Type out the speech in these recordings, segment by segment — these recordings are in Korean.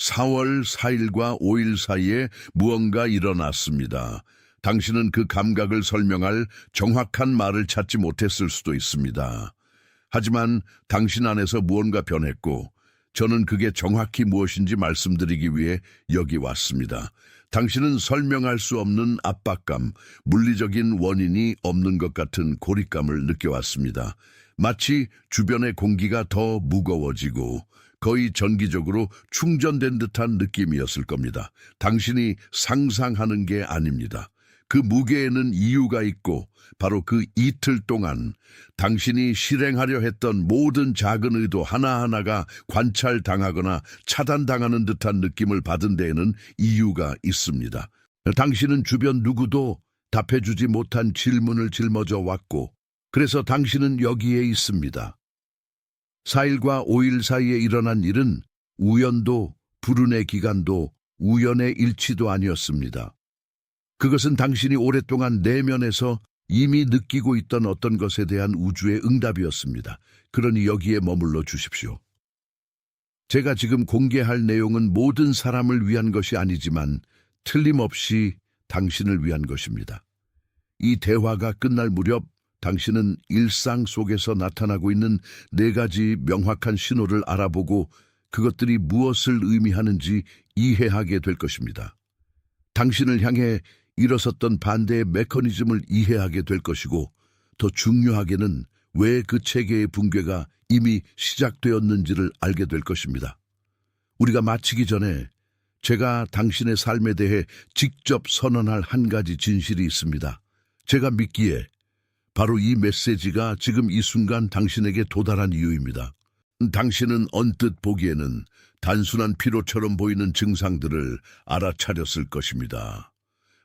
4월 4일과 5일 사이에 무언가 일어났습니다. 당신은 그 감각을 설명할 정확한 말을 찾지 못했을 수도 있습니다. 하지만 당신 안에서 무언가 변했고, 저는 그게 정확히 무엇인지 말씀드리기 위해 여기 왔습니다. 당신은 설명할 수 없는 압박감, 물리적인 원인이 없는 것 같은 고립감을 느껴왔습니다. 마치 주변의 공기가 더 무거워지고 거의 전기적으로 충전된 듯한 느낌이었을 겁니다. 당신이 상상하는 게 아닙니다. 그 무게에는 이유가 있고 바로 그 이틀 동안 당신이 실행하려 했던 모든 작은 의도 하나하나가 관찰당하거나 차단당하는 듯한 느낌을 받은 데에는 이유가 있습니다. 당신은 주변 누구도 답해주지 못한 질문을 짊어져 왔고, 그래서 당신은 여기에 있습니다. 4일과 5일 사이에 일어난 일은 우연도 불운의 기간도 우연의 일치도 아니었습니다. 그것은 당신이 오랫동안 내면에서 이미 느끼고 있던 어떤 것에 대한 우주의 응답이었습니다. 그러니 여기에 머물러 주십시오. 제가 지금 공개할 내용은 모든 사람을 위한 것이 아니지만 틀림없이 당신을 위한 것입니다. 이 대화가 끝날 무렵 당신은 일상 속에서 나타나고 있는 4가지 명확한 신호를 알아보고 그것들이 무엇을 의미하는지 이해하게 될 것입니다. 당신을 향해 일어섰던 반대의 메커니즘을 이해하게 될 것이고, 더 중요하게는 왜 그 체계의 붕괴가 이미 시작되었는지를 알게 될 것입니다. 우리가 마치기 전에 제가 당신의 삶에 대해 직접 선언할 한 가지 진실이 있습니다. 제가 믿기에 바로 이 메시지가 지금 이 순간 당신에게 도달한 이유입니다. 당신은 언뜻 보기에는 단순한 피로처럼 보이는 증상들을 알아차렸을 것입니다.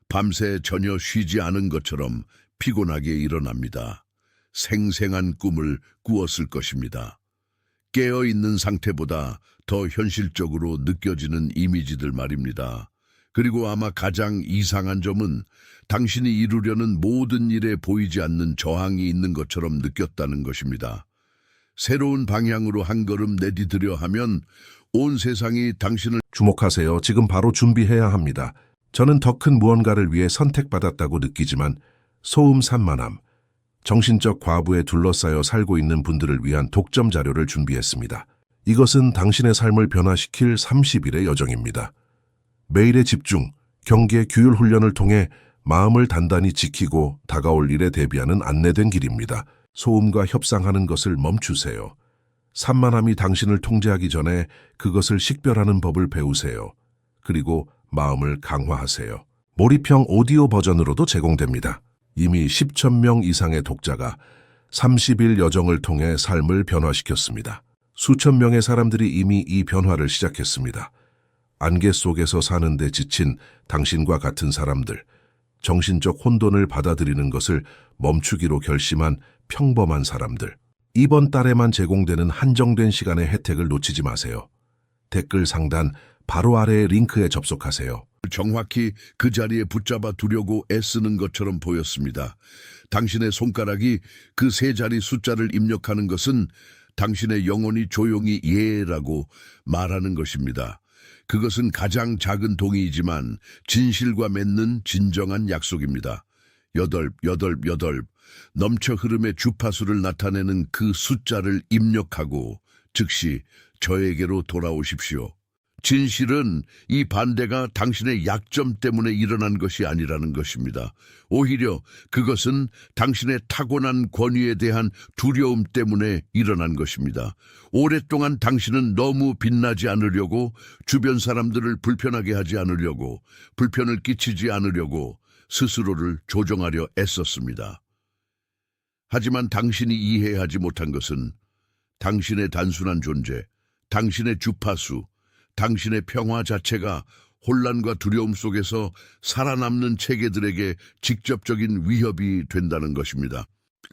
밤새 전혀 쉬지 않은 것처럼 피곤하게 일어납니다. 생생한 꿈을 꾸었을 것입니다. 깨어있는 상태보다 더 현실적으로 느껴지는 이미지들 말입니다. 그리고 아마 가장 이상한 점은 당신이 이루려는 모든 일에 보이지 않는 저항이 있는 것처럼 느꼈다는 것입니다. 새로운 방향으로 한 걸음 내디디려 하면 온 세상이 당신을 주목하세요. 지금 바로 준비해야 합니다. 저는 더 큰 무언가를 위해 선택받았다고 느끼지만 소음 산만함, 정신적 과부에 둘러싸여 살고 있는 분들을 위한 독점 자료를 준비했습니다. 이것은 당신의 삶을 변화시킬 30일의 여정입니다. 매일의 집중, 경계, 규율 훈련을 통해 마음을 단단히 지키고 다가올 일에 대비하는 안내된 길입니다. 소음과 협상하는 것을 멈추세요. 산만함이 당신을 통제하기 전에 그것을 식별하는 법을 배우세요. 그리고 마음을 강화하세요. 몰입형 오디오 버전으로도 제공됩니다. 이미 10,000명 이상의 독자가 30일 여정을 통해 삶을 변화시켰습니다. 수천 명의 사람들이 이미 이 변화를 시작했습니다. 안개 속에서 사는데 지친 당신과 같은 사람들, 정신적 혼돈을 받아들이는 것을 멈추기로 결심한 평범한 사람들. 이번 달에만 제공되는 한정된 시간의 혜택을 놓치지 마세요. 댓글 상단 바로 아래의 링크에 접속하세요. 정확히 그 자리에 붙잡아 두려고 애쓰는 것처럼 보였습니다. 당신의 손가락이 그 3자리 숫자를 입력하는 것은 당신의 영혼이 조용히 예라고 말하는 것입니다. 그것은 가장 작은 동의이지만 진실과 맺는 진정한 약속입니다. 8, 8, 8, 넘쳐 흐름의 주파수를 나타내는 그 숫자를 입력하고 즉시 저에게로 돌아오십시오. 진실은 이 반대가 당신의 약점 때문에 일어난 것이 아니라는 것입니다. 오히려 그것은 당신의 타고난 권위에 대한 두려움 때문에 일어난 것입니다. 오랫동안 당신은 너무 빛나지 않으려고, 주변 사람들을 불편하게 하지 않으려고, 불편을 끼치지 않으려고 스스로를 조정하려 애썼습니다. 하지만 당신이 이해하지 못한 것은 당신의 단순한 존재, 당신의 주파수, 당신의 평화 자체가 혼란과 두려움 속에서 살아남는 체계들에게 직접적인 위협이 된다는 것입니다.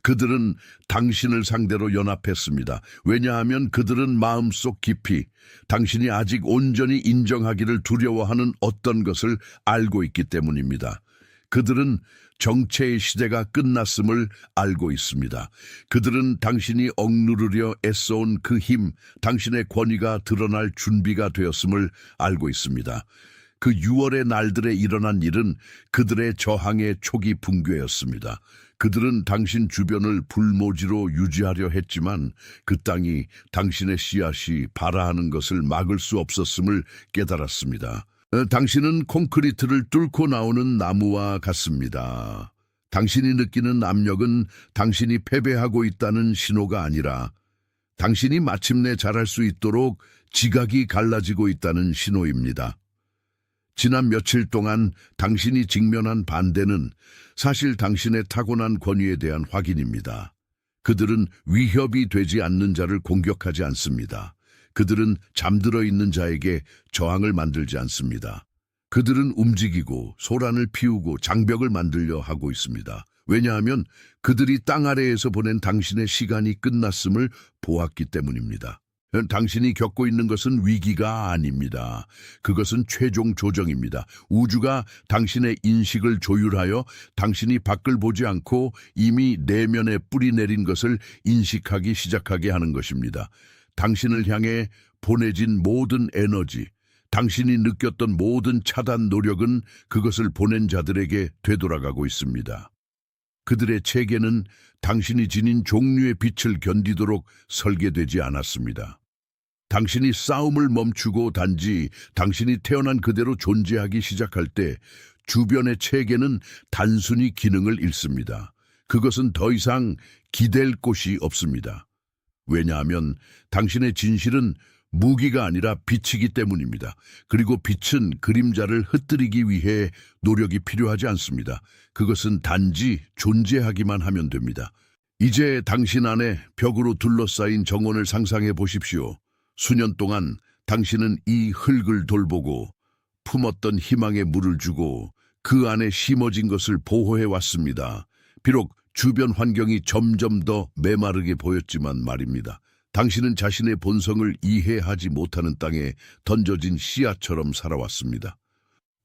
그들은 당신을 상대로 연합했습니다. 왜냐하면 그들은 마음속 깊이 당신이 아직 온전히 인정하기를 두려워하는 어떤 것을 알고 있기 때문입니다. 그들은 정체의 시대가 끝났음을 알고 있습니다. 그들은 당신이 억누르려 애써온 그 힘, 당신의 권위가 드러날 준비가 되었음을 알고 있습니다. 그 6월의 날들에 일어난 일은 그들의 저항의 초기 붕괴였습니다. 그들은 당신 주변을 불모지로 유지하려 했지만 그 땅이 당신의 씨앗이 발아하는 것을 막을 수 없었음을 깨달았습니다. 당신은 콘크리트를 뚫고 나오는 나무와 같습니다. 당신이 느끼는 압력은 당신이 패배하고 있다는 신호가 아니라 당신이 마침내 자랄 수 있도록 지각이 갈라지고 있다는 신호입니다. 지난 며칠 동안 당신이 직면한 반대는 사실 당신의 타고난 권위에 대한 확인입니다. 그들은 위협이 되지 않는 자를 공격하지 않습니다. 그들은 잠들어 있는 자에게 저항을 만들지 않습니다. 그들은 움직이고 소란을 피우고 장벽을 만들려 하고 있습니다. 왜냐하면 그들이 땅 아래에서 보낸 당신의 시간이 끝났음을 보았기 때문입니다. 당신이 겪고 있는 것은 위기가 아닙니다. 그것은 최종 조정입니다. 우주가 당신의 인식을 조율하여 당신이 밖을 보지 않고 이미 내면에 뿌리 내린 것을 인식하기 시작하게 하는 것입니다. 당신을 향해 보내진 모든 에너지, 당신이 느꼈던 모든 차단 노력은 그것을 보낸 자들에게 되돌아가고 있습니다. 그들의 체계는 당신이 지닌 종류의 빛을 견디도록 설계되지 않았습니다. 당신이 싸움을 멈추고 단지 당신이 태어난 그대로 존재하기 시작할 때 주변의 체계는 단순히 기능을 잃습니다. 그것은 더 이상 기댈 곳이 없습니다. 왜냐하면 당신의 진실은 무기가 아니라 빛이기 때문입니다. 그리고 빛은 그림자를 흩뜨리기 위해 노력이 필요하지 않습니다. 그것은 단지 존재하기만 하면 됩니다. 이제 당신 안에 벽으로 둘러싸인 정원을 상상해 보십시오. 수년 동안 당신은 이 흙을 돌보고 품었던 희망에 물을 주고 그 안에 심어진 것을 보호해 왔습니다. 비록 주변 환경이 점점 더 메마르게 보였지만 말입니다. 당신은 자신의 본성을 이해하지 못하는 땅에 던져진 씨앗처럼 살아왔습니다.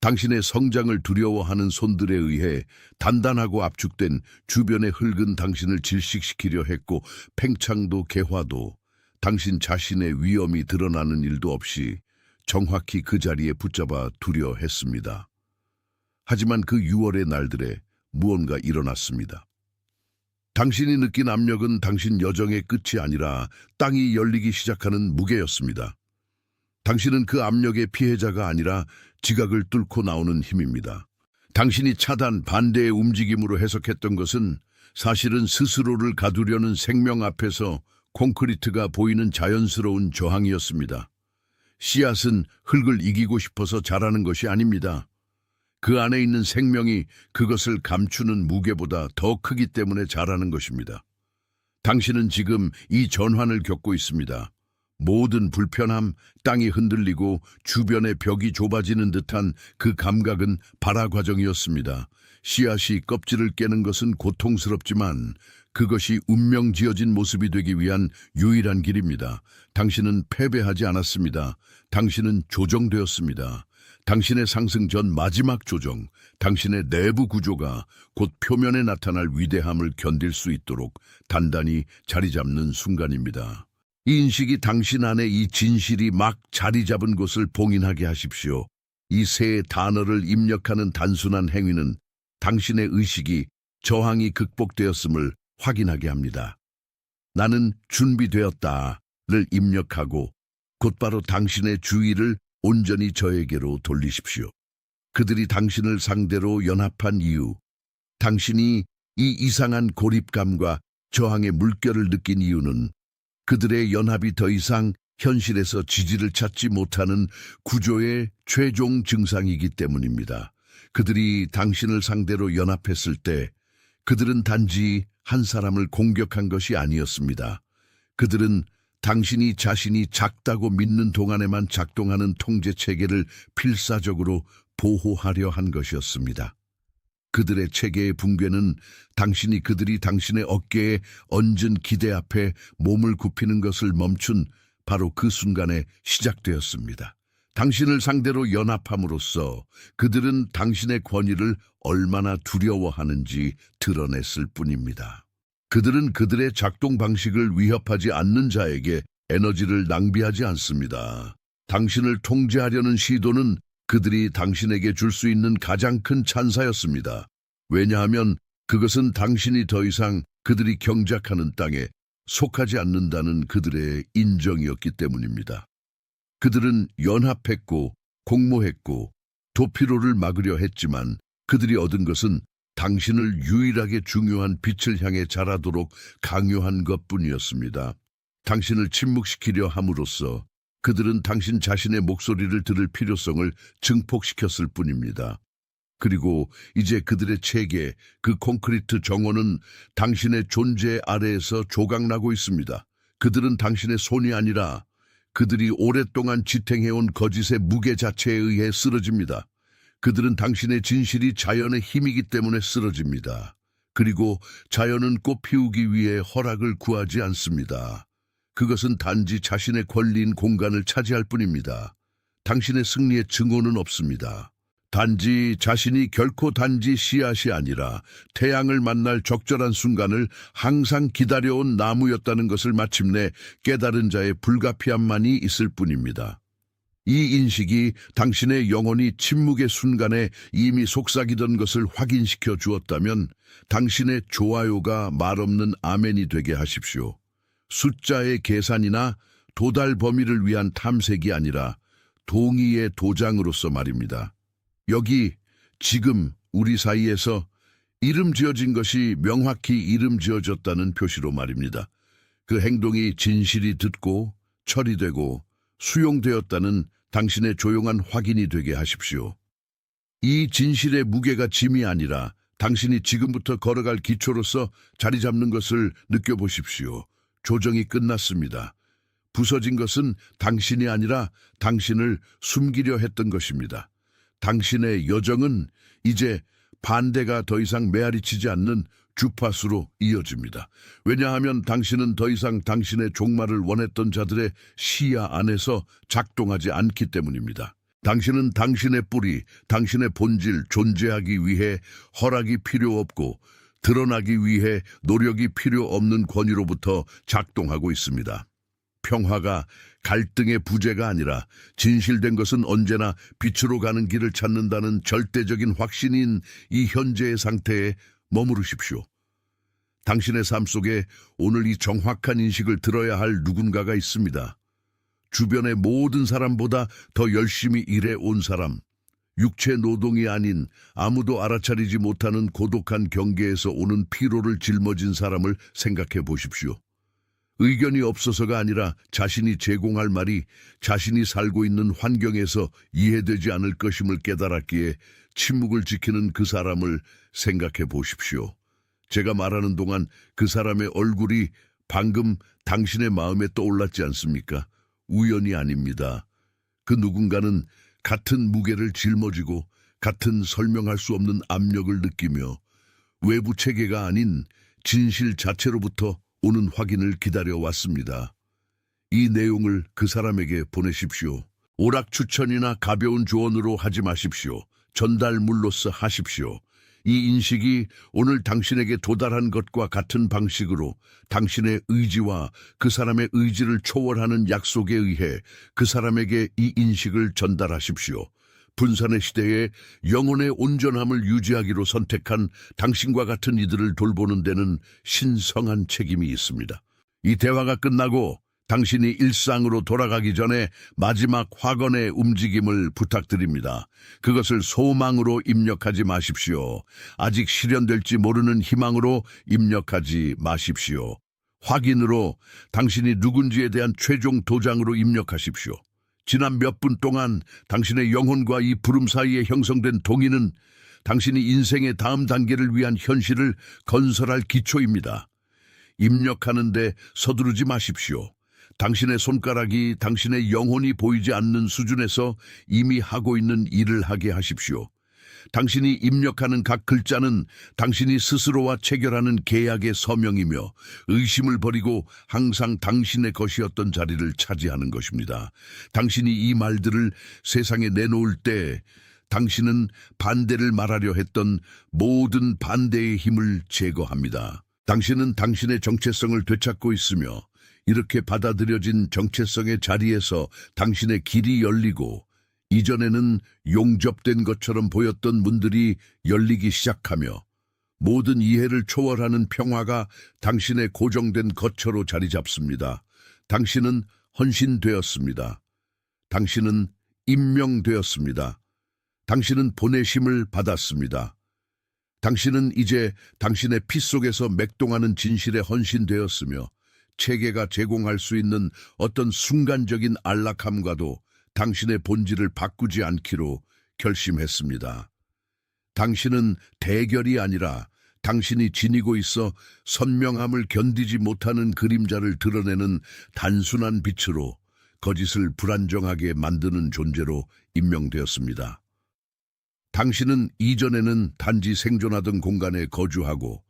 당신의 성장을 두려워하는 손들에 의해 단단하고 압축된 주변의 흙은 당신을 질식시키려 했고 팽창도 개화도 당신 자신의 위험이 드러나는 일도 없이 정확히 그 자리에 붙잡아 두려 했습니다. 하지만 그 6월의 날들에 무언가 일어났습니다. 당신이 느낀 압력은 당신 여정의 끝이 아니라 땅이 열리기 시작하는 무게였습니다. 당신은 그 압력의 피해자가 아니라 지각을 뚫고 나오는 힘입니다. 당신이 차단, 반대의 움직임으로 해석했던 것은 사실은 스스로를 가두려는 생명 앞에서 콘크리트가 보이는 자연스러운 저항이었습니다. 씨앗은 흙을 이기고 싶어서 자라는 것이 아닙니다. 그 안에 있는 생명이 그것을 감추는 무게보다 더 크기 때문에 자라는 것입니다. 당신은 지금 이 전환을 겪고 있습니다. 모든 불편함, 땅이 흔들리고 주변의 벽이 좁아지는 듯한 그 감각은 발화 과정이었습니다. 씨앗이 껍질을 깨는 것은 고통스럽지만 그것이 운명 지어진 모습이 되기 위한 유일한 길입니다. 당신은 패배하지 않았습니다. 당신은 조정되었습니다. 당신의 상승 전 마지막 조정, 당신의 내부 구조가 곧 표면에 나타날 위대함을 견딜 수 있도록 단단히 자리 잡는 순간입니다. 이 인식이 당신 안에 이 진실이 막 자리 잡은 곳을 봉인하게 하십시오. 이 세 단어를 입력하는 단순한 행위는 당신의 의식이 저항이 극복되었음을 확인하게 합니다. 나는 준비되었다를 입력하고 곧바로 당신의 주의를 온전히 저에게로 돌리십시오. 그들이 당신을 상대로 연합한 이유, 당신이 이 이상한 고립감과 저항의 물결을 느낀 이유는 그들의 연합이 더 이상 현실에서 지지를 찾지 못하는 구조의 최종 증상이기 때문입니다. 그들이 당신을 상대로 연합했을 때 그들은 단지 한 사람을 공격한 것이 아니었습니다. 그들은 당신이 자신이 작다고 믿는 동안에만 작동하는 통제 체계를 필사적으로 보호하려 한 것이었습니다. 그들의 체계의 붕괴는 당신이 그들이 당신의 어깨에 얹은 기대 앞에 몸을 굽히는 것을 멈춘 바로 그 순간에 시작되었습니다. 당신을 상대로 연합함으로써 그들은 당신의 권위를 얼마나 두려워하는지 드러냈을 뿐입니다. 그들은 그들의 작동 방식을 위협하지 않는 자에게 에너지를 낭비하지 않습니다. 당신을 통제하려는 시도는 그들이 당신에게 줄 수 있는 가장 큰 찬사였습니다. 왜냐하면 그것은 당신이 더 이상 그들이 경작하는 땅에 속하지 않는다는 그들의 인정이었기 때문입니다. 그들은 연합했고 공모했고 도피로를 막으려 했지만 그들이 얻은 것은 당신을 유일하게 중요한 빛을 향해 자라도록 강요한 것뿐이었습니다. 당신을 침묵시키려 함으로써 그들은 당신 자신의 목소리를 들을 필요성을 증폭시켰을 뿐입니다. 그리고 이제 그들의 체계, 그 콘크리트 정원은 당신의 존재 아래에서 조각나고 있습니다. 그들은 당신의 손이 아니라 그들이 오랫동안 지탱해온 거짓의 무게 자체에 의해 쓰러집니다. 그들은 당신의 진실이 자연의 힘이기 때문에 쓰러집니다. 그리고 자연은 꽃 피우기 위해 허락을 구하지 않습니다. 그것은 단지 자신의 권리인 공간을 차지할 뿐입니다. 당신의 승리의 증오는 없습니다. 단지 자신이 결코 단지 씨앗이 아니라 태양을 만날 적절한 순간을 항상 기다려온 나무였다는 것을 마침내 깨달은 자의 불가피함만이 있을 뿐입니다. 이 인식이 당신의 영혼이 침묵의 순간에 이미 속삭이던 것을 확인시켜 주었다면 당신의 좋아요가 말없는 아멘이 되게 하십시오. 숫자의 계산이나 도달 범위를 위한 탐색이 아니라 동의의 도장으로서 말입니다. 여기 지금 우리 사이에서 이름 지어진 것이 명확히 이름 지어졌다는 표시로 말입니다. 그 행동이 진실이 듣고 처리되고 수용되었다는 당신의 조용한 확인이 되게 하십시오. 이 진실의 무게가 짐이 아니라 당신이 지금부터 걸어갈 기초로서 자리 잡는 것을 느껴보십시오. 조정이 끝났습니다. 부서진 것은 당신이 아니라 당신을 숨기려 했던 것입니다. 당신의 여정은 이제 반대가 더 이상 메아리치지 않는 주파수로 이어집니다. 왜냐하면 당신은 더 이상 당신의 종말을 원했던 자들의 시야 안에서 작동하지 않기 때문입니다. 당신은 당신의 뿌리, 당신의 본질, 존재하기 위해 허락이 필요 없고 드러나기 위해 노력이 필요 없는 권위로부터 작동하고 있습니다. 평화가 갈등의 부재가 아니라 진실된 것은 언제나 빛으로 가는 길을 찾는다는 절대적인 확신인 이 현재의 상태에 머무르십시오. 당신의 삶 속에 오늘 이 정확한 인식을 들어야 할 누군가가 있습니다. 주변의 모든 사람보다 더 열심히 일해 온 사람, 육체 노동이 아닌 아무도 알아차리지 못하는 고독한 경계에서 오는 피로를 짊어진 사람을 생각해 보십시오. 의견이 없어서가 아니라 자신이 제공할 말이 자신이 살고 있는 환경에서 이해되지 않을 것임을 깨달았기에 침묵을 지키는 그 사람을 생각해 보십시오. 제가 말하는 동안 그 사람의 얼굴이 방금 당신의 마음에 떠올랐지 않습니까? 우연이 아닙니다. 그 누군가는 같은 무게를 짊어지고 같은 설명할 수 없는 압력을 느끼며 외부 체계가 아닌 진실 자체로부터 오는 확인을 기다려왔습니다. 이 내용을 그 사람에게 보내십시오. 오락 추천이나 가벼운 조언으로 하지 마십시오. 전달물로서 하십시오. 이 인식이 오늘 당신에게 도달한 것과 같은 방식으로 당신의 의지와 그 사람의 의지를 초월하는 약속에 의해 그 사람에게 이 인식을 전달하십시오. 분산의 시대에 영혼의 온전함을 유지하기로 선택한 당신과 같은 이들을 돌보는 데는 신성한 책임이 있습니다. 이 대화가 끝나고 당신이 일상으로 돌아가기 전에 마지막 확언의 움직임을 부탁드립니다. 그것을 소망으로 입력하지 마십시오. 아직 실현될지 모르는 희망으로 입력하지 마십시오. 확인으로 당신이 누군지에 대한 최종 도장으로 입력하십시오. 지난 몇 분 동안 당신의 영혼과 이 부름 사이에 형성된 동의는 당신이 인생의 다음 단계를 위한 현실을 건설할 기초입니다. 입력하는데 서두르지 마십시오. 당신의 손가락이 당신의 영혼이 보이지 않는 수준에서 이미 하고 있는 일을 하게 하십시오. 당신이 입력하는 각 글자는 당신이 스스로와 체결하는 계약의 서명이며 의심을 버리고 항상 당신의 것이었던 자리를 차지하는 것입니다. 당신이 이 말들을 세상에 내놓을 때 당신은 반대를 말하려 했던 모든 반대의 힘을 제거합니다. 당신은 당신의 정체성을 되찾고 있으며 이렇게 받아들여진 정체성의 자리에서 당신의 길이 열리고 이전에는 용접된 것처럼 보였던 문들이 열리기 시작하며 모든 이해를 초월하는 평화가 당신의 고정된 거처로 자리 잡습니다. 당신은 헌신되었습니다. 당신은 임명되었습니다. 당신은 보내심을 받았습니다. 당신은 이제 당신의 피 속에서 맥동하는 진실에 헌신되었으며 체계가 제공할 수 있는 어떤 순간적인 안락함과도 당신의 본질을 바꾸지 않기로 결심했습니다. 당신은 대결이 아니라 당신이 지니고 있어 선명함을 견디지 못하는 그림자를 드러내는 단순한 빛으로 거짓을 불안정하게 만드는 존재로 임명되었습니다. 당신은 이전에는 단지 생존하던 공간에 거주하고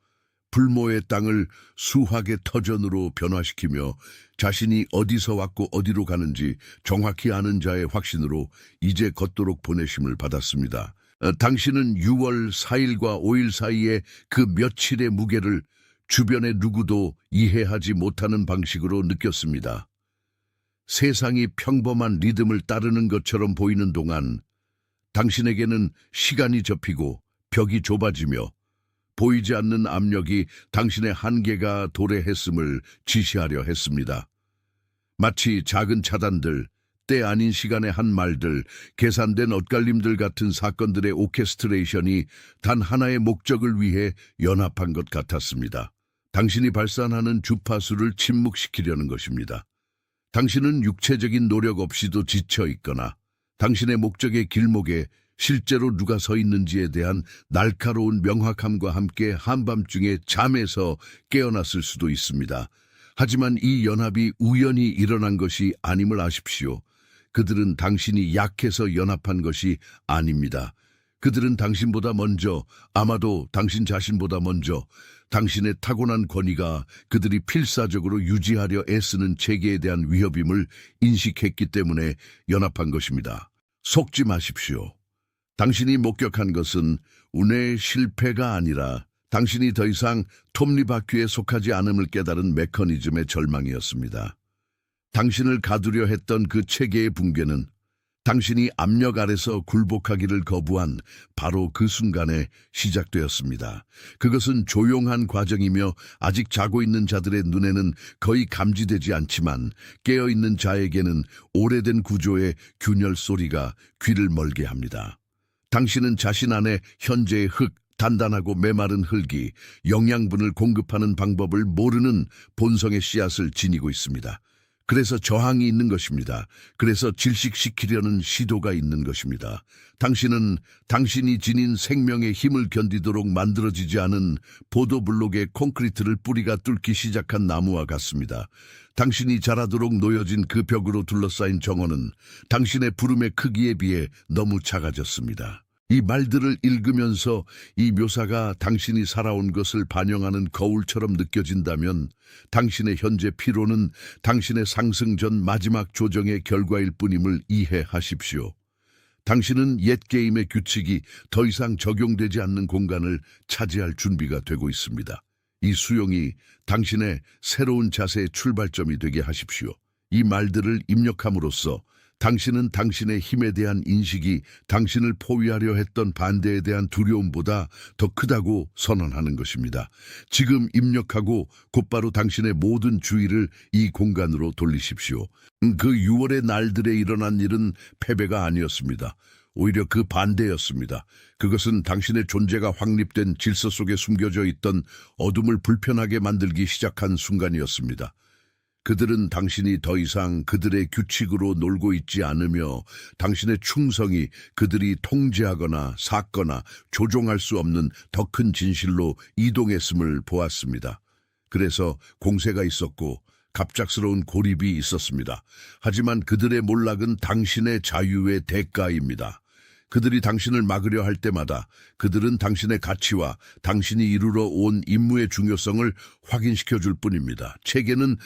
불모의 땅을 수학의 터전으로 변화시키며 자신이 어디서 왔고 어디로 가는지 정확히 아는 자의 확신으로 이제 걷도록 보내심을 받았습니다. 당신은 6월 4일과 5일 사이에 그 며칠의 무게를 주변의 누구도 이해하지 못하는 방식으로 느꼈습니다. 세상이 평범한 리듬을 따르는 것처럼 보이는 동안 당신에게는 시간이 접히고 벽이 좁아지며 보이지 않는 압력이 당신의 한계가 도래했음을 지시하려 했습니다. 마치 작은 차단들, 때 아닌 시간의 한 말들, 계산된 엇갈림들 같은 사건들의 오케스트레이션이 단 하나의 목적을 위해 연합한 것 같았습니다. 당신이 발산하는 주파수를 침묵시키려는 것입니다. 당신은 육체적인 노력 없이도 지쳐 있거나 당신의 목적의 길목에 실제로 누가 서 있는지에 대한 날카로운 명확함과 함께 한밤중에 잠에서 깨어났을 수도 있습니다. 하지만 이 연합이 우연히 일어난 것이 아님을 아십시오. 그들은 당신이 약해서 연합한 것이 아닙니다. 그들은 당신보다 먼저, 아마도 당신 자신보다 먼저 당신의 타고난 권위가 그들이 필사적으로 유지하려 애쓰는 체계에 대한 위협임을 인식했기 때문에 연합한 것입니다. 속지 마십시오. 당신이 목격한 것은 운의 실패가 아니라 당신이 더 이상 톱니바퀴에 속하지 않음을 깨달은 메커니즘의 절망이었습니다. 당신을 가두려 했던 그 체계의 붕괴는 당신이 압력 아래서 굴복하기를 거부한 바로 그 순간에 시작되었습니다. 그것은 조용한 과정이며 아직 자고 있는 자들의 눈에는 거의 감지되지 않지만 깨어있는 자에게는 오래된 구조의 균열 소리가 귀를 멀게 합니다. 당신은 자신 안에 현재의 흙, 단단하고 메마른 흙이 영양분을 공급하는 방법을 모르는 본성의 씨앗을 지니고 있습니다. 그래서 저항이 있는 것입니다. 그래서 질식시키려는 시도가 있는 것입니다. 당신은 당신이 지닌 생명의 힘을 견디도록 만들어지지 않은 보도블록의 콘크리트를 뿌리가 뚫기 시작한 나무와 같습니다. 당신이 자라도록 놓여진 그 벽으로 둘러싸인 정원은 당신의 부름의 크기에 비해 너무 작아졌습니다. 이 말들을 읽으면서 이 묘사가 당신이 살아온 것을 반영하는 거울처럼 느껴진다면 당신의 현재 피로는 당신의 상승 전 마지막 조정의 결과일 뿐임을 이해하십시오. 당신은 옛 게임의 규칙이 더 이상 적용되지 않는 공간을 차지할 준비가 되고 있습니다. 이 수용이 당신의 새로운 자세의 출발점이 되게 하십시오. 이 말들을 입력함으로써 당신은 당신의 힘에 대한 인식이 당신을 포위하려 했던 반대에 대한 두려움보다 더 크다고 선언하는 것입니다. 지금 입력하고 곧바로 당신의 모든 주의를 이 공간으로 돌리십시오. 그 6월의 날들에 일어난 일은 패배가 아니었습니다. 오히려 그 반대였습니다. 그것은 당신의 존재가 확립된 질서 속에 숨겨져 있던 어둠을 불편하게 만들기 시작한 순간이었습니다. 그들은 당신이 더 이상 그들의 규칙으로 놀고 있지 않으며 당신의 충성이 그들이 통제하거나 삭거나 조종할 수 없는 더 큰 진실로 이동했음을 보았습니다. 그래서 공세가 있었고 갑작스러운 고립이 있었습니다. 하지만 그들의 몰락은 당신의 자유의 대가입니다. 그들이 당신을 막으려 할 때마다 그들은 당신의 가치와 당신이 이루러 온 임무의 중요성을 확인시켜 줄 뿐입니다. 체계는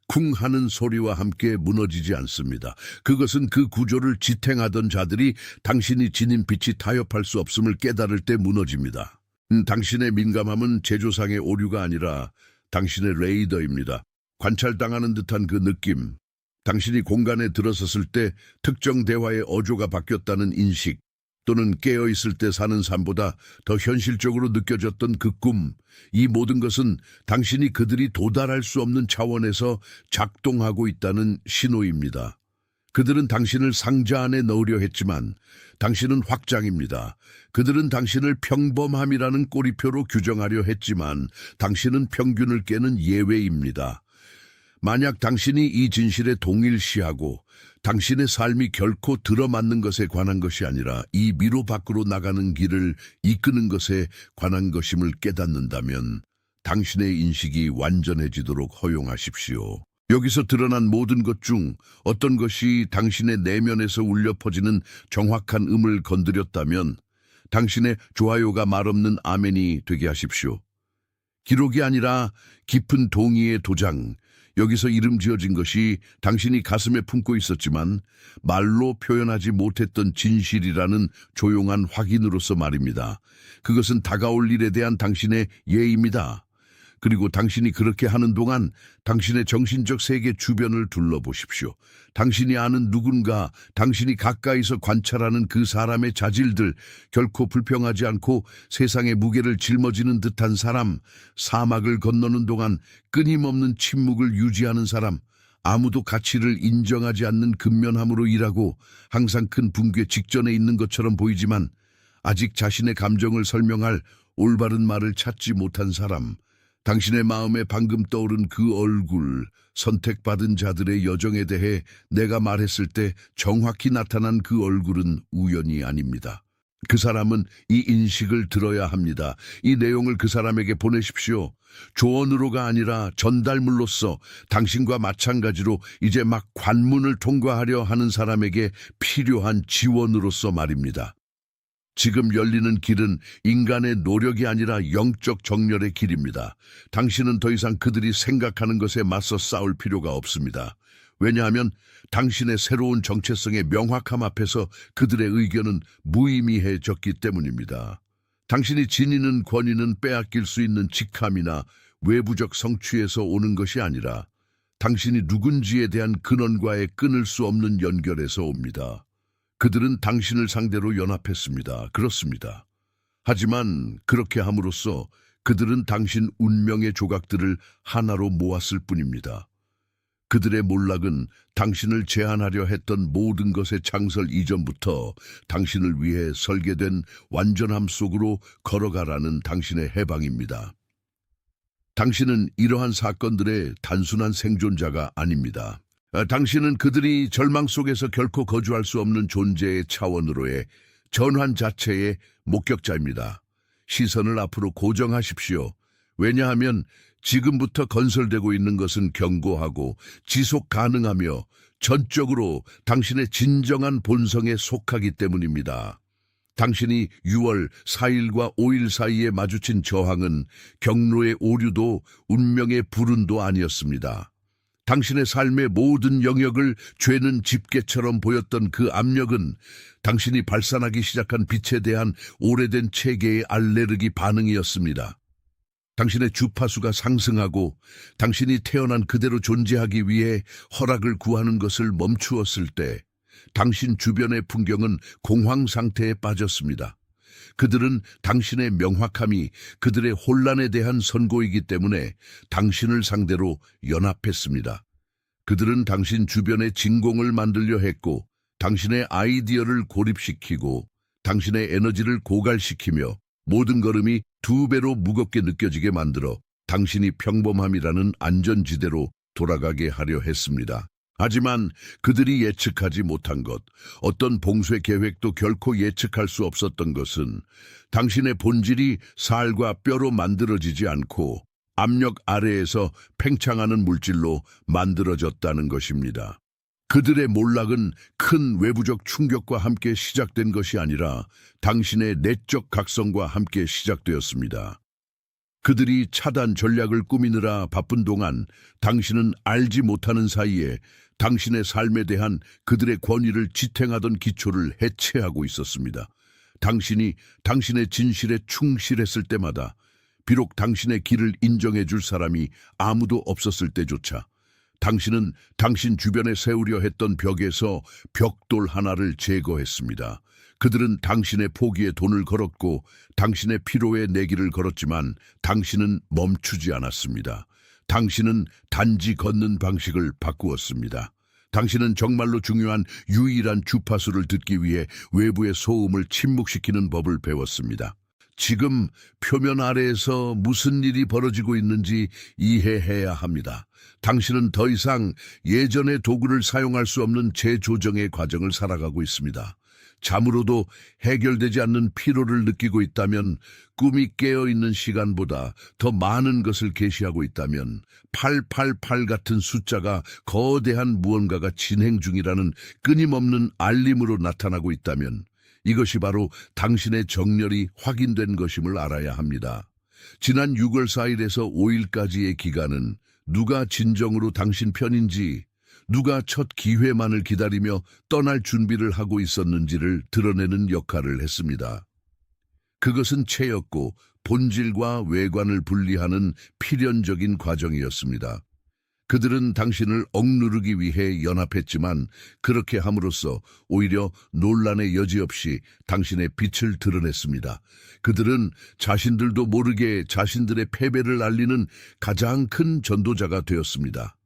쿵 하는 소리와 함께 무너지지 않습니다. 그것은 그 구조를 지탱하던 자들이 당신이 지닌 빛이 타협할 수 없음을 깨달을 때 무너집니다. 당신의 민감함은 제조상의 오류가 아니라 당신의 레이더입니다. 관찰당하는 듯한 그 느낌, 당신이 공간에 들어섰을 때 특정 대화의 어조가 바뀌었다는 인식, 또는 깨어있을 때 사는 삶보다 더 현실적으로 느껴졌던 그 꿈, 이 모든 것은 당신이 그들이 도달할 수 없는 차원에서 작동하고 있다는 신호입니다. 그들은 당신을 상자 안에 넣으려 했지만 당신은 확장입니다. 그들은 당신을 평범함이라는 꼬리표로 규정하려 했지만 당신은 평균을 깨는 예외입니다. 만약 당신이 이 진실에 동일시하고 당신의 삶이 결코 들어맞는 것에 관한 것이 아니라 이 미로 밖으로 나가는 길을 이끄는 것에 관한 것임을 깨닫는다면 당신의 인식이 완전해지도록 허용하십시오. 여기서 드러난 모든 것 중 어떤 것이 당신의 내면에서 울려 퍼지는 정확한 음을 건드렸다면 당신의 좋아요가 말없는 아멘이 되게 하십시오. 기록이 아니라 깊은 동의의 도장, 여기서 이름 지어진 것이 당신이 가슴에 품고 있었지만 말로 표현하지 못했던 진실이라는 조용한 확인으로서 말입니다. 그것은 다가올 일에 대한 당신의 예입니다. 그리고 당신이 그렇게 하는 동안 당신의 정신적 세계 주변을 둘러보십시오. 당신이 아는 누군가, 당신이 가까이서 관찰하는 그 사람의 자질들, 결코 불평하지 않고 세상의 무게를 짊어지는 듯한 사람, 사막을 건너는 동안 끊임없는 침묵을 유지하는 사람, 아무도 가치를 인정하지 않는 근면함으로 일하고 항상 큰 붕괴 직전에 있는 것처럼 보이지만 아직 자신의 감정을 설명할 올바른 말을 찾지 못한 사람, 당신의 마음에 방금 떠오른 그 얼굴, 선택받은 자들의 여정에 대해 내가 말했을 때 정확히 나타난 그 얼굴은 우연이 아닙니다. 그 사람은 이 인식을 들어야 합니다. 이 내용을 그 사람에게 보내십시오. 조언으로가 아니라 전달물로서 당신과 마찬가지로 이제 막 관문을 통과하려 하는 사람에게 필요한 지원으로서 말입니다. 지금 열리는 길은 인간의 노력이 아니라 영적 정렬의 길입니다. 당신은 더 이상 그들이 생각하는 것에 맞서 싸울 필요가 없습니다. 왜냐하면 당신의 새로운 정체성의 명확함 앞에서 그들의 의견은 무의미해졌기 때문입니다. 당신이 지니는 권위는 빼앗길 수 있는 직함이나 외부적 성취에서 오는 것이 아니라 당신이 누군지에 대한 근원과의 끊을 수 없는 연결에서 옵니다. 그들은 당신을 상대로 연합했습니다. 그렇습니다. 하지만 그렇게 함으로써 그들은 당신 운명의 조각들을 하나로 모았을 뿐입니다. 그들의 몰락은 당신을 제한하려 했던 모든 것의 창설 이전부터 당신을 위해 설계된 완전함 속으로 걸어가라는 당신의 해방입니다. 당신은 이러한 사건들의 단순한 생존자가 아닙니다. 당신은 그들이 절망 속에서 결코 거주할 수 없는 존재의 차원으로의 전환 자체의 목격자입니다. 시선을 앞으로 고정하십시오. 왜냐하면 지금부터 건설되고 있는 것은 견고하고 지속 가능하며 전적으로 당신의 진정한 본성에 속하기 때문입니다. 당신이 6월 4일과 5일 사이에 마주친 저항은 경로의 오류도 운명의 불운도 아니었습니다. 당신의 삶의 모든 영역을 죄는 집게처럼 보였던 그 압력은 당신이 발산하기 시작한 빛에 대한 오래된 체계의 알레르기 반응이었습니다. 당신의 주파수가 상승하고 당신이 태어난 그대로 존재하기 위해 허락을 구하는 것을 멈추었을 때 당신 주변의 풍경은 공황 상태에 빠졌습니다. 그들은 당신의 명확함이 그들의 혼란에 대한 선고이기 때문에 당신을 상대로 연합했습니다. 그들은 당신 주변에 진공을 만들려 했고 당신의 아이디어를 고립시키고 당신의 에너지를 고갈시키며 모든 걸음이 2배로 무겁게 느껴지게 만들어 당신이 평범함이라는 안전지대로 돌아가게 하려 했습니다. 하지만 그들이 예측하지 못한 것, 어떤 봉쇄 계획도 결코 예측할 수 없었던 것은 당신의 본질이 살과 뼈로 만들어지지 않고 압력 아래에서 팽창하는 물질로 만들어졌다는 것입니다. 그들의 몰락은 큰 외부적 충격과 함께 시작된 것이 아니라 당신의 내적 각성과 함께 시작되었습니다. 그들이 차단 전략을 꾸미느라 바쁜 동안 당신은 알지 못하는 사이에 당신의 삶에 대한 그들의 권위를 지탱하던 기초를 해체하고 있었습니다. 당신이 당신의 진실에 충실했을 때마다 비록 당신의 길을 인정해 줄 사람이 아무도 없었을 때조차 당신은 당신 주변에 세우려 했던 벽에서 벽돌 하나를 제거했습니다. 그들은 당신의 포기에 돈을 걸었고 당신의 피로에 내기를 걸었지만 당신은 멈추지 않았습니다. 당신은 단지 걷는 방식을 바꾸었습니다. 당신은 정말로 중요한 유일한 주파수를 듣기 위해 외부의 소음을 침묵시키는 법을 배웠습니다. 지금 표면 아래에서 무슨 일이 벌어지고 있는지 이해해야 합니다. 당신은 더 이상 예전의 도구를 사용할 수 없는 재조정의 과정을 살아가고 있습니다. 잠으로도 해결되지 않는 피로를 느끼고 있다면, 꿈이 깨어있는 시간보다 더 많은 것을 계시하고 있다면, 888 같은 숫자가 거대한 무언가가 진행 중이라는 끊임없는 알림으로 나타나고 있다면, 이것이 바로 당신의 정렬이 확인된 것임을 알아야 합니다. 지난 6월 4일에서 5일까지의 기간은 누가 진정으로 당신 편인지, 누가 첫 기회만을 기다리며 떠날 준비를 하고 있었는지를 드러내는 역할을 했습니다. 그것은 체였고 본질과 외관을 분리하는 필연적인 과정이었습니다. 그들은 당신을 억누르기 위해 연합했지만 그렇게 함으로써 오히려 논란의 여지 없이 당신의 빛을 드러냈습니다. 그들은 자신들도 모르게 자신들의 패배를 알리는 가장 큰 전도자가 되었습니다.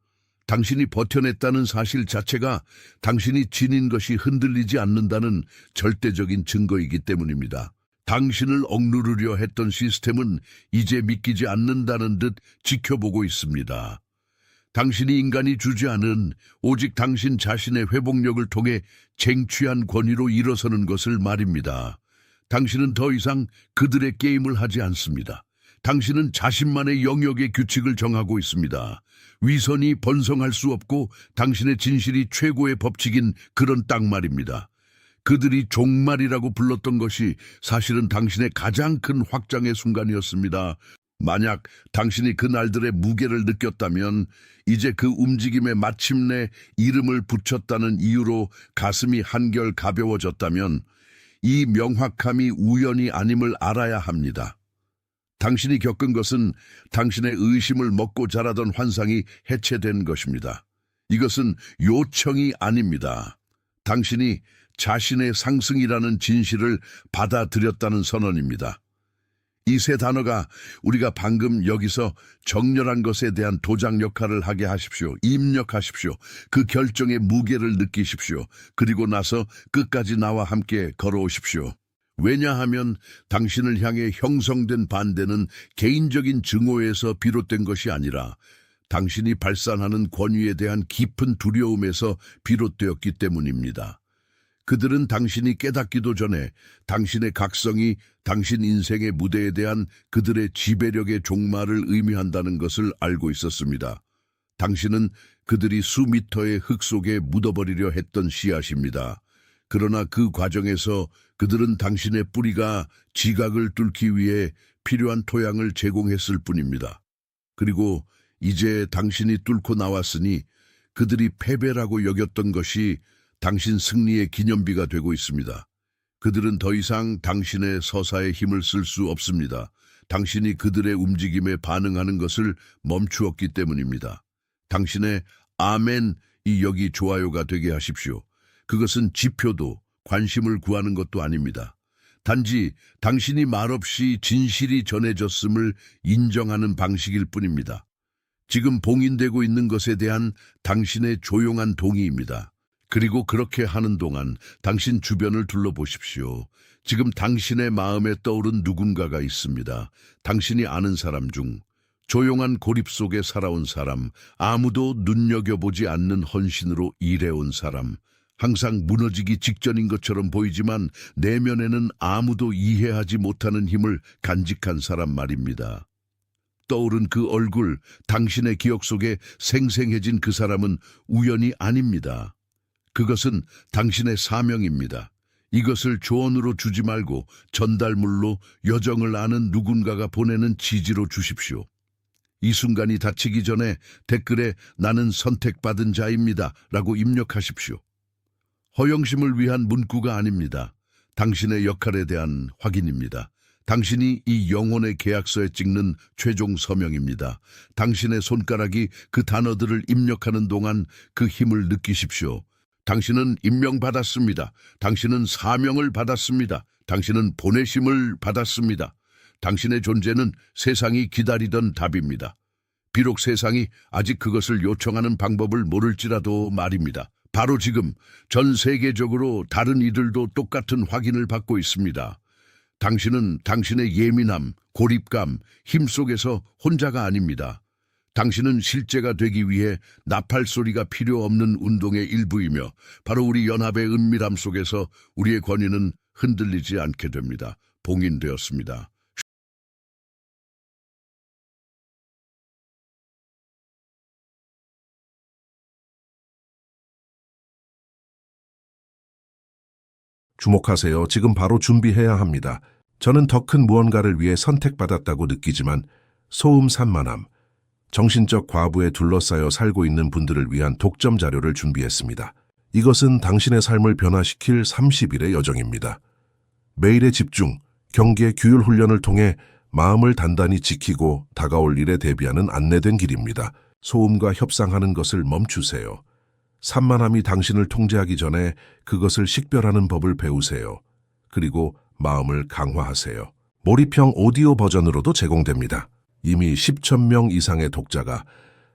당신이 버텨냈다는 사실 자체가 당신이 지닌 것이 흔들리지 않는다는 절대적인 증거이기 때문입니다. 당신을 억누르려 했던 시스템은 이제 믿기지 않는다는 듯 지켜보고 있습니다. 당신이 인간이 주지 않은 오직 당신 자신의 회복력을 통해 쟁취한 권위로 일어서는 것을 말입니다. 당신은 더 이상 그들의 게임을 하지 않습니다. 당신은 자신만의 영역의 규칙을 정하고 있습니다. 위선이 번성할 수 없고 당신의 진실이 최고의 법칙인 그런 딱 말입니다. 그들이 종말이라고 불렀던 것이 사실은 당신의 가장 큰 확장의 순간이었습니다. 만약 당신이 그 날들의 무게를 느꼈다면 이제 그 움직임에 마침내 이름을 붙였다는 이유로 가슴이 한결 가벼워졌다면 이 명확함이 우연이 아님을 알아야 합니다. 당신이 겪은 것은 당신의 의심을 먹고 자라던 환상이 해체된 것입니다. 이것은 요청이 아닙니다. 당신이 자신의 상승이라는 진실을 받아들였다는 선언입니다. 이 세 단어가 우리가 방금 여기서 정렬한 것에 대한 도장 역할을 하게 하십시오. 입력하십시오. 그 결정의 무게를 느끼십시오. 그리고 나서 끝까지 나와 함께 걸어오십시오. 왜냐하면 당신을 향해 형성된 반대는 개인적인 증오에서 비롯된 것이 아니라 당신이 발산하는 권위에 대한 깊은 두려움에서 비롯되었기 때문입니다. 그들은 당신이 깨닫기도 전에 당신의 각성이 당신 인생의 무대에 대한 그들의 지배력의 종말을 의미한다는 것을 알고 있었습니다. 당신은 그들이 수미터의 흙 속에 묻어버리려 했던 씨앗입니다. 그러나 그 과정에서 그들은 당신의 뿌리가 지각을 뚫기 위해 필요한 토양을 제공했을 뿐입니다. 그리고 이제 당신이 뚫고 나왔으니 그들이 패배라고 여겼던 것이 당신 승리의 기념비가 되고 있습니다. 그들은 더 이상 당신의 서사에 힘을 쓸 수 없습니다. 당신이 그들의 움직임에 반응하는 것을 멈추었기 때문입니다. 당신의 아멘이 여기 좋아요가 되게 하십시오. 그것은 지표도 관심을 구하는 것도 아닙니다. 단지 당신이 말없이 진실이 전해졌음을 인정하는 방식일 뿐입니다. 지금 봉인되고 있는 것에 대한 당신의 조용한 동의입니다. 그리고 그렇게 하는 동안 당신 주변을 둘러보십시오. 지금 당신의 마음에 떠오른 누군가가 있습니다. 당신이 아는 사람 중 조용한 고립 속에 살아온 사람, 아무도 눈여겨보지 않는 헌신으로 일해온 사람, 항상 무너지기 직전인 것처럼 보이지만 내면에는 아무도 이해하지 못하는 힘을 간직한 사람 말입니다. 떠오른 그 얼굴, 당신의 기억 속에 생생해진 그 사람은 우연이 아닙니다. 그것은 당신의 사명입니다. 이것을 조언으로 주지 말고 전달물로 여정을 아는 누군가가 보내는 지지로 주십시오. 이 순간이 닥치기 전에 댓글에 나는 선택받은 자입니다 라고 입력하십시오. 허영심을 위한 문구가 아닙니다. 당신의 역할에 대한 확인입니다. 당신이 이 영혼의 계약서에 찍는 최종 서명입니다. 당신의 손가락이 그 단어들을 입력하는 동안 그 힘을 느끼십시오. 당신은 임명받았습니다. 당신은 사명을 받았습니다. 당신은 보내심을 받았습니다. 당신의 존재는 세상이 기다리던 답입니다. 비록 세상이 아직 그것을 요청하는 방법을 모를지라도 말입니다. 바로 지금 전 세계적으로 다른 이들도 똑같은 확인을 받고 있습니다. 당신은 당신의 예민함, 고립감, 힘 속에서 혼자가 아닙니다. 당신은 실제가 되기 위해 나팔 소리가 필요 없는 운동의 일부이며 바로 우리 연합의 은밀함 속에서 우리의 권위는 흔들리지 않게 됩니다. 봉인되었습니다. 주목하세요. 지금 바로 준비해야 합니다. 저는 더 큰 무언가를 위해 선택받았다고 느끼지만 소음 산만함, 정신적 과부에 둘러싸여 살고 있는 분들을 위한 독점 자료를 준비했습니다. 이것은 당신의 삶을 변화시킬 30일의 여정입니다. 매일의 집중, 경계, 규율 훈련을 통해 마음을 단단히 지키고 다가올 일에 대비하는 안내된 길입니다. 소음과 협상하는 것을 멈추세요. 산만함이 당신을 통제하기 전에 그것을 식별하는 법을 배우세요. 그리고 마음을 강화하세요. 몰입형 오디오 버전으로도 제공됩니다. 이미 10,000명 이상의 독자가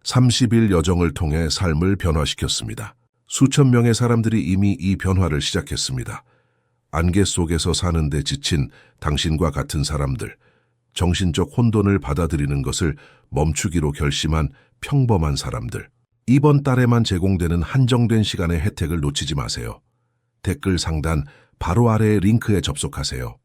30일 여정을 통해 삶을 변화시켰습니다. 수천 명의 사람들이 이미 이 변화를 시작했습니다. 안개 속에서 사는데 지친 당신과 같은 사람들, 정신적 혼돈을 받아들이는 것을 멈추기로 결심한 평범한 사람들, 이번 달에만 제공되는 한정된 시간의 혜택을 놓치지 마세요. 댓글 상단 바로 아래의 링크에 접속하세요.